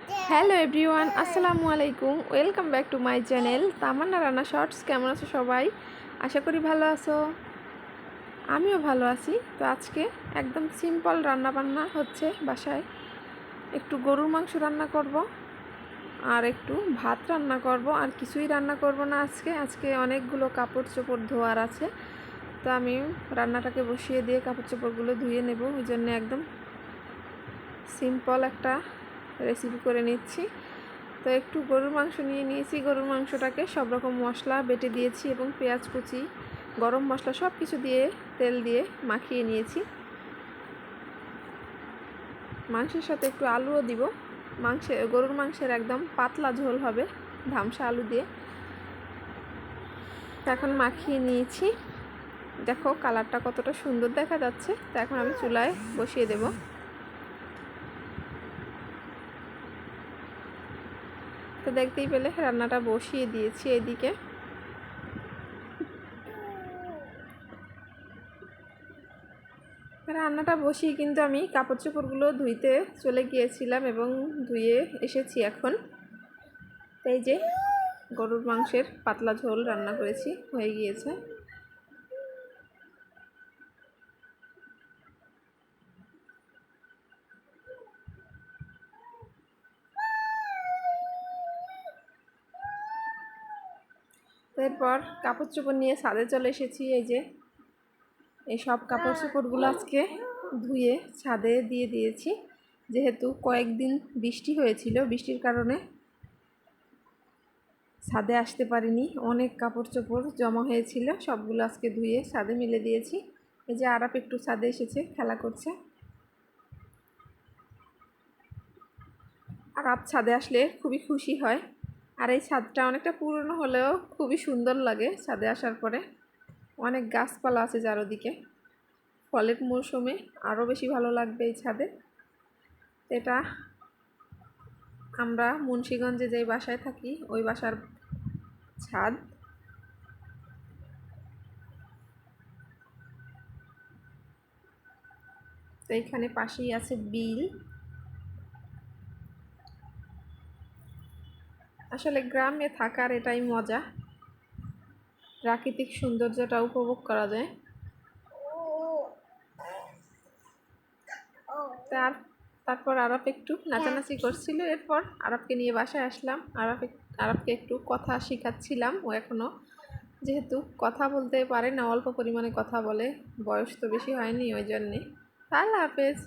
Hello everyone, আসসালামু আলাইকুম। Welcome back to my channel Tamanna রান্না শর্টস। কেমন আছো সবাই? আশা করি ভালো আছো। আমিও ভালো আছি। তো আজকে একদম সিম্পল রান্না বান্না হচ্ছে বাসায়। একটু গরুর মাংস রান্না করব আর একটু ভাত রান্না করব, আর কিছুই রান্না করব না আজকে অনেকগুলো কাপড় চোপড় ধোয়ার আছে। তো আমি রান্নাটাকে বসিয়ে দিয়ে কাপড় চোপড়গুলো ধুয়ে নেব, ওই জন্য একদম সিম্পল একটা রেসিপি করে নিচ্ছি। তো একটু গরুর মাংস নিয়ে নিয়েছি। গরুর মাংসটাকে সব রকম মশলা বেটে দিয়েছি এবং পেঁয়াজ কুচি, গরম মশলা সব কিছু দিয়ে তেল দিয়ে মাখিয়ে নিয়েছি। মাংসের সাথে একটু আলুও দিব। গরুর মাংসের একদম পাতলা ঝোল হবে ধামসা আলু দিয়ে। তো এখন মাখিয়ে নিয়েছি, দেখো কালারটা কতটা সুন্দর দেখা যাচ্ছে। তো এখন আমি চুলায় বসিয়ে দেব। তো দেখতেই পেলে রান্নাটা বসিয়ে দিয়েছি। এদিকে রান্নাটা বসিয়ে কিন্তু আমি কাপড় চোপড়গুলো ধুইতে চলে গিয়েছিলাম এবং ধুয়ে এসেছি এখন। এই যে গরুর মাংসের পাতলা ঝোল রান্না করেছি, হয়ে গিয়েছে। এরপর কাপড় চোপড় নিয়ে ছাদে চলে এসেছি। এই যে এই সব কাপড় চোপড়গুলো আজকে ধুয়ে ছাদে দিয়ে দিয়েছি, যেহেতু কয়েকদিন বৃষ্টি হয়েছিল। বৃষ্টির কারণে ছাদে আসতে পারিনি, অনেক কাপড় চোপড় জমা হয়েছিল, সবগুলো আজকে ধুয়ে ছাদে মেলে দিয়েছি। এই যে আরাপ একটু ছাদে এসেছে, খেলা করছে। আরাপ ছাদে আসলে খুবই খুশি হয়। আর এই ছাদটা অনেকটা পুরনো হলেও খুবই সুন্দর লাগে ছাদে আসার পরে। অনেক গাছপালা আছে চারদিকে, ফলের মৌসুমে আরও বেশি ভালো লাগবে এই ছাদে। এটা আমরা মুন্সিগঞ্জে যেই বাসায় থাকি ওই বাসার ছাদ। তো এইখানে পাশেই আছে বিল। আসলে গ্রামে থাকার এটাই মজা, প্রাকৃতিক সৌন্দর্যটা উপভোগ করা যায়। তারপর আরব একটু নাচানাচি করছিল। এরপর আরবকে নিয়ে বাসায় আসলাম। আরবকে একটু কথা শেখাচ্ছিলাম। ও এখনও যেহেতু কথা বলতে পারে না, অল্প পরিমাণে কথা বলে, বয়স তো বেশি হয়নি ওই জন্যে। আল্লাহ হাফেজ।